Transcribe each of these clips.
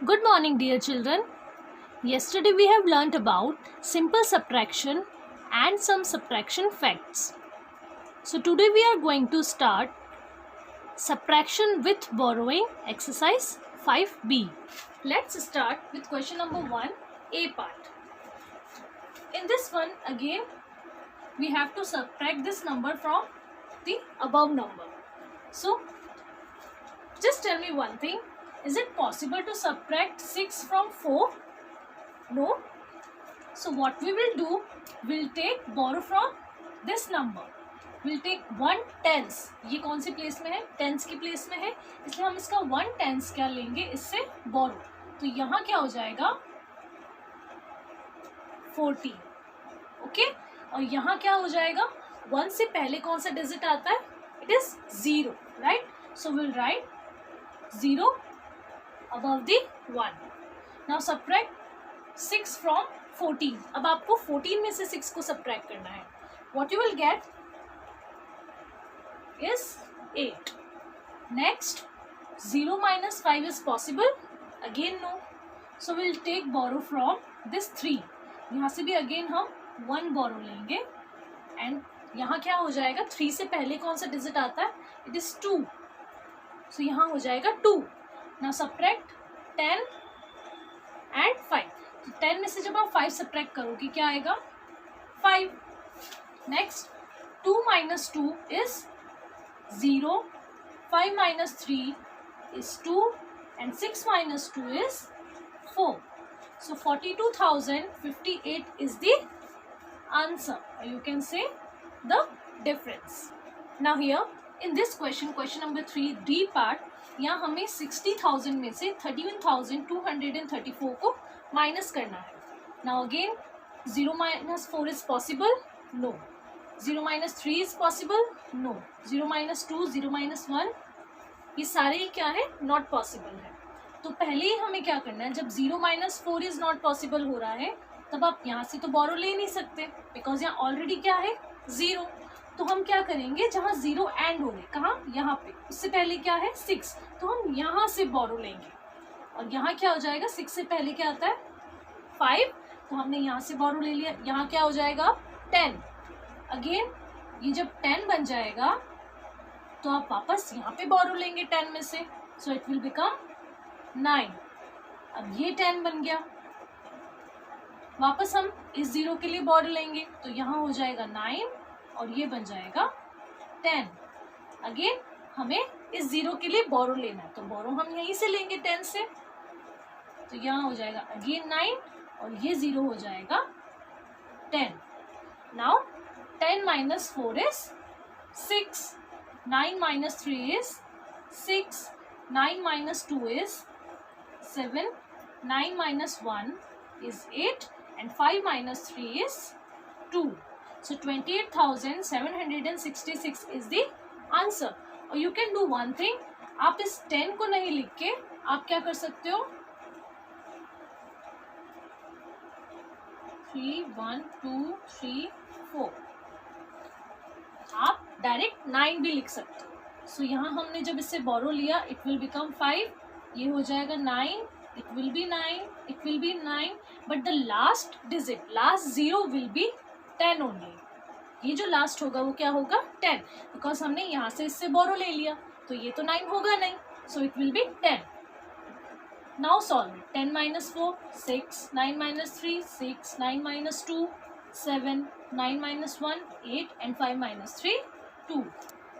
Good morning, dear children. Yesterday we have learnt about simple subtraction and some subtraction facts. So today we are going to start subtraction with borrowing exercise 5b. Let's start with question number 1, A part. In this one again we have to subtract this number from the above number. So just tell me one thing. Is it possible to subtract 6 from 4? No. So what we will do, we'll take borrow from this number. We'll take 1/10. ये कौन सी place में है? Tense की place में है, इसलिए हम इसका 1/10 क्या लेंगे, इससे बोरो. तो यहाँ क्या हो जाएगा 14. ओके. और यहाँ क्या हो जाएगा, 1 से पहले कौन सा डिजिट आता है, it is 0, right. So will write 0 above the 1. Now subtract 6 from 14. अब आपको 14 में से 6 को subtract करना है. What you will get is 8. Next, 0 minus 5 is possible? Again no. So we'll take borrow from this 3. यहाँ से भी again हम 1 borrow लेंगे. And यहाँ क्या हो जाएगा, 3 से पहले कौन सा डिजिट आता है, it is 2. So यहाँ हो जाएगा 2. Now subtract 10 and 5. तो 10 में से जब आप 5 subtract करोगे क्या आएगा, 5. Next, 2 minus 2 is 0. 5 minus 3 is 2 and 6 minus 2 is 4. So 42,058 is the answer, or you can say the difference. Now here in this question, question number 3 D part, यहाँ हमें 60,000 में से 31,234 को माइनस करना है. Now again 0 minus 4 is possible? No. 0 minus 3 is possible? No. 0 minus 2, 0 minus 1, ये सारे ही क्या है, नॉट पॉसिबल है. तो पहले ही हमें क्या करना है, जब 0 minus 4 इज नॉट पॉसिबल हो रहा है तब आप यहाँ से तो बोरो ले नहीं सकते, बिकॉज यहाँ ऑलरेडी क्या है, 0. तो हम क्या करेंगे, जहाँ 0 एंड हो रहे, कहाँ, यहाँ पे, उससे पहले क्या है 6, तो हम यहाँ से बोरो लेंगे. और यहाँ क्या हो जाएगा, 6 से पहले क्या आता है 5, तो हमने यहाँ से बोरो ले लिया. यहाँ क्या हो जाएगा 10. अगेन ये जब 10 बन जाएगा तो आप वापस यहाँ पे बोरो लेंगे 10 में से, सो इट विल बिकम 9. अब ये 10 बन गया, वापस हम इस 0 के लिए बोरो लेंगे, तो यहाँ हो जाएगा 9 और ये बन जाएगा 10. अगेन हमें इस 0 के लिए बोरो लेना है, तो बोरो हम यहीं से लेंगे 10 से, तो यहाँ हो जाएगा अगेन 9 और ये 0 हो जाएगा 10. Now 10 minus 4 is 6. 9 minus 3 is 6. 9 minus 2 is 7. 9 minus 1 is 8 and 5 minus 3 is 2. So 28,766 is the answer. Or you can do one thing. आप इस 10 को नहीं लिख के आप क्या कर सकते हो, 3 1 2 3 4, आप डायरेक्ट 9 भी लिख सकते हो. सो यहाँ हमने जब इससे बोरो लिया, इट विल बिकम 5, ये हो जाएगा 9, it will be 9, it will be 9, but the last digit, last 0 will be 10 only. ये जो लास्ट होगा वो क्या होगा 10, बिकॉज हमने यहाँ से इससे बोरो ले लिया, तो ये तो 9 होगा नहीं, so it will be 10. Now solve it. 10 minus 4 6, 9 minus 3 6, 9 minus 2 7, 9 minus 1 8 and 5 minus 3 2.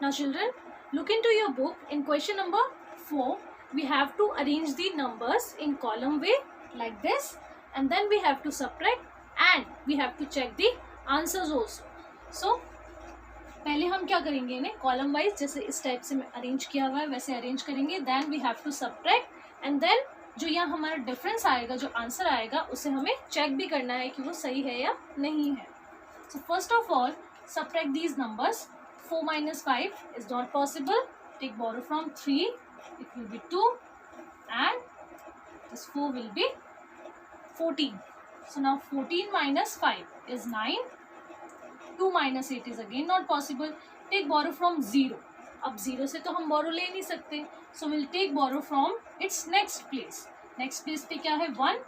Now children, look into your book. In question number 4 we have to arrange the numbers in column way like this, and then we have to subtract and we have to check the answers also. So पहले हम क्या करेंगे, इन्हें column wise जैसे इस type से arrange किया हुआ है वैसे अरेंज करेंगे. Then we have to subtract and then जो यहाँ हमारा डिफरेंस आएगा, जो आंसर आएगा, उसे हमें चेक भी करना है कि वो सही है या नहीं है. So first of all subtract these numbers. 4 minus 5 is not possible. Take borrow from 3, it will be 2 and this 4 will be 14. So now 14 minus 5 is 9. 2 minus 8 is again not possible. Take borrow from 0. अब 0 से तो हम बोरो ले नहीं सकते, so will take borrow from its next place. Next place पे क्या है 1,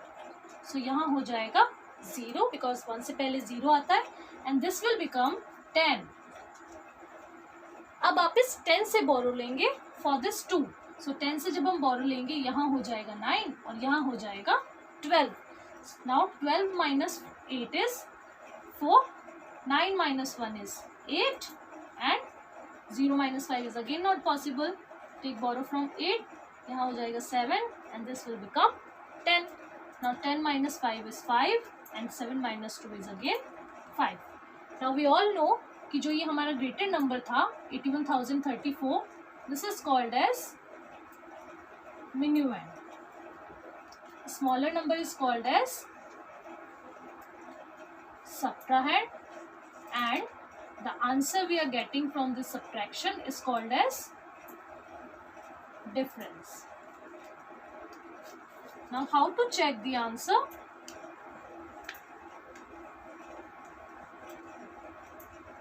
सो यहाँ हो जाएगा 0 बिकॉज 1 से पहले 0 आता है एंड दिस विल बिकम 10. अब आप इस 10 से बोरो लेंगे फॉर दिस 2. सो 10 से जब हम बोरो लेंगे यहाँ हो जाएगा 9 और यहाँ हो जाएगा 12. Now 12 minus 8 is 4, 9 minus 1 is 8 and 0 minus 5 is again not possible. Take borrow from 8. यहाँ हो जाएगा 7 and this will become 10. Now 10 minus 5 is 5 and 7 minus 2 is again 5. Now we all know कि जो ये हमारा ग्रेटेड नंबर था 81,034, this is called as minuend. Smaller number is called as subtrahend and the answer we are getting from this subtraction is called as difference. Now how to check the answer?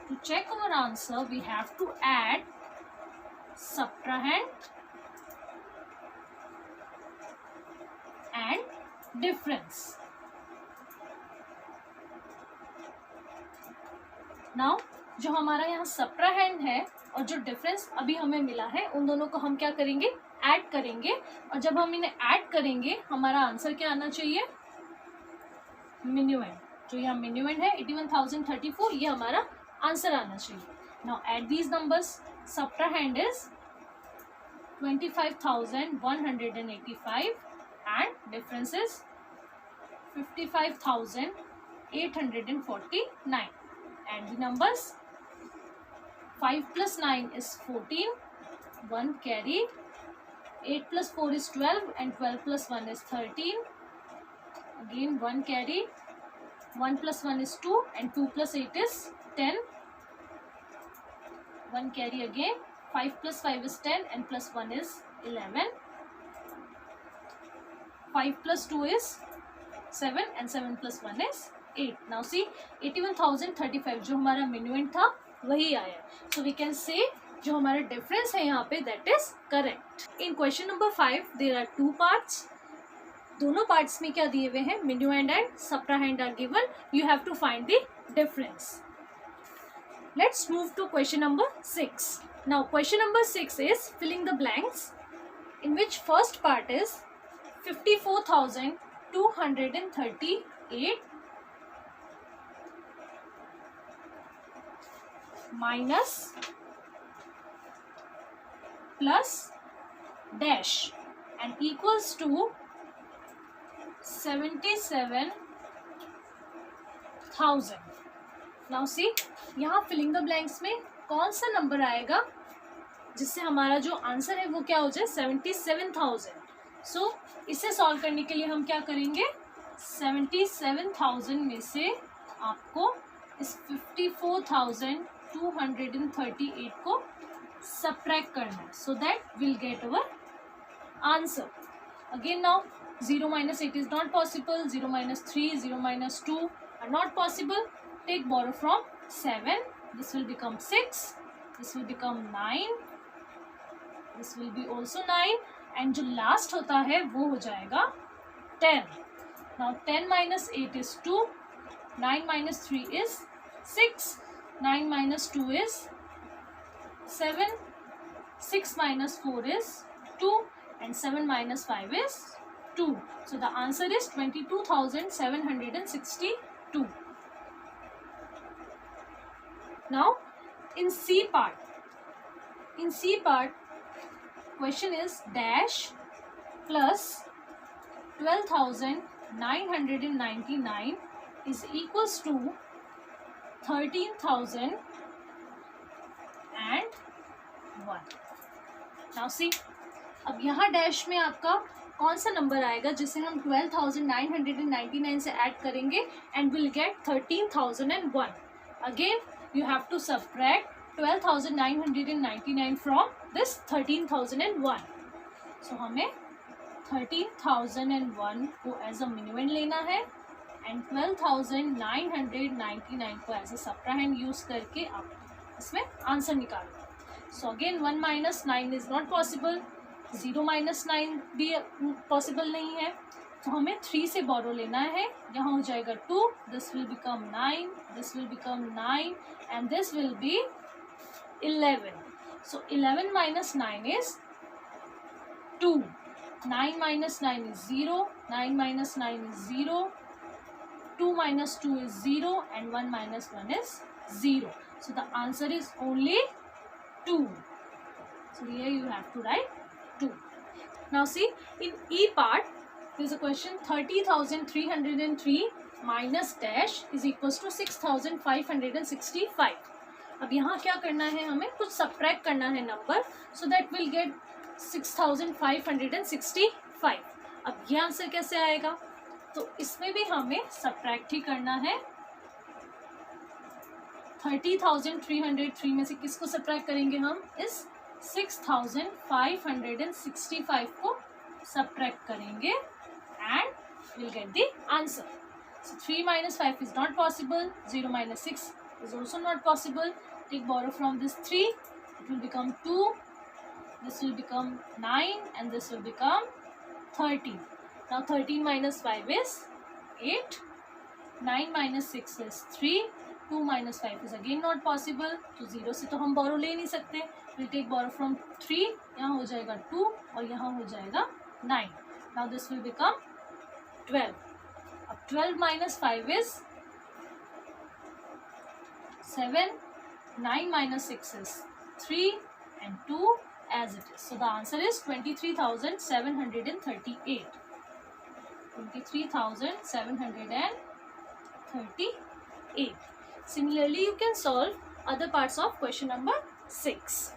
To check our answer we have to add subtrahend and difference. Now जो हमारा यहाँ subtrahend है और जो difference अभी हमें मिला है उन दोनों को हम क्या करेंगे, ऐड करेंगे. और जब हम इन्हें ऐड करेंगे हमारा आंसर क्या आना चाहिए, मिन्यूएंड. जो यहाँ मिन्यूएंड है 81,034, ये हमारा आंसर आना चाहिए. Now add these numbers. Subtrahend is 25,185 and difference is 55,849. Add the numbers. 5 plus 9 is 14, 1 carry. 8 plus 4 is 12 and 12 plus 1 is 13. Again 1 carry. 1 plus 1 is 2 and 2 plus 8 is 10. 1 carry again. 5 plus 5 is 10 and plus 1 is 11. 5 plus 2 is 7 and 7 plus 1 is 8. Now see 81,035 जो हमारा minuend था वही आया. So we can say जो हमारा difference है यहाँ पे that is correct. In question number 5 there are 2 parts. दोनों parts में क्या दिए हुए हैं, minuend and subtrahend are given. You have to find the difference. Let's move to question number 6. Now question number 6 is filling the blanks, in which first part is 54,238 minus plus dash and equals to 77,000. Now see यहाँ filling the blanks में कौन सा number आएगा जिससे हमारा जो answer है वो क्या हो जाए 77,000. सो इसे सॉल्व करने के लिए हम क्या करेंगे, 77,000 में से आपको इस 54,238 को सब्ट्रैक्ट करना है so that will get our answer. Again now 0 minus 8 is not possible, 0 minus 3, 0 minus 2 are not possible. Take borrow from 7. This will become 6. This will become 9. This will be also 9. And जो last होता है वो हो जाएगा 10. Now 10 minus 8 is 2. 9 minus 3 is 6. 9 minus 2 is 7. 6 minus 4 is 2. And 7 minus 5 is 2. So the answer is 22,762. Now in C part, question is dash plus 12,999 is equals to 13,001. Now see, अब यहाँ dash में आपका कौन सा नंबर आएगा जिसे हम 12,999 से ऐड करेंगे and will get 13,001. Again you have to subtract 12,999 from this 13,001. So हमें 13,001 को एज अ मिनिमम लेना है एंड 12,999 को एज अ सब्ट्राहेंड यूज करके आप इसमें आंसर निकालो. So again 1 minus 9 is not possible. 0 minus 9 भी पॉसिबल नहीं है, तो हमें 3 से बोरो लेना है. यहाँ हो जाएगा 2, this will become 9, this will become 9 and this will be 11. So 11 minus 9 is 2. 9 minus 9 is 0. 9 minus 9 is 0. 2 minus 2 is 0 and 1 minus 1 is 0. So the answer is only 2. So here you have to write 2. Now see, in E part there is a question 30,303 minus dash is equals to 6,565. अब यहाँ क्या करना है, हमें कुछ subtract करना है number, so that will get 6,565. अब ये आंसर कैसे आएगा, तो इसमें भी हमें सब्ट्रैक्ट ही करना है. 30,303 में से किसको सब्ट्रैक्ट करेंगे हम, इस 6,565 को सब्ट्रैक्ट करेंगे and will get the answer. So 3 minus 5 is not possible. 0 minus 6 is also not possible. Take borrow from this 3. It will become 2. This will become 9 and this will become 13. Now 13 minus 5 is 8. 9 minus 6 is 3. 2 minus 5 is again not possible. तो 0 से तो हम borrow ले नहीं सकते. We'll take borrow from 3. यहाँ हो जाएगा 2 और यहाँ हो जाएगा 9. Now this will become 12. अब 12 minus 5 is 7, 9 minus 6 is 3 and 2 as it is. So the answer is 23,738. 23,738. Similarly, you can solve other parts of question number 6.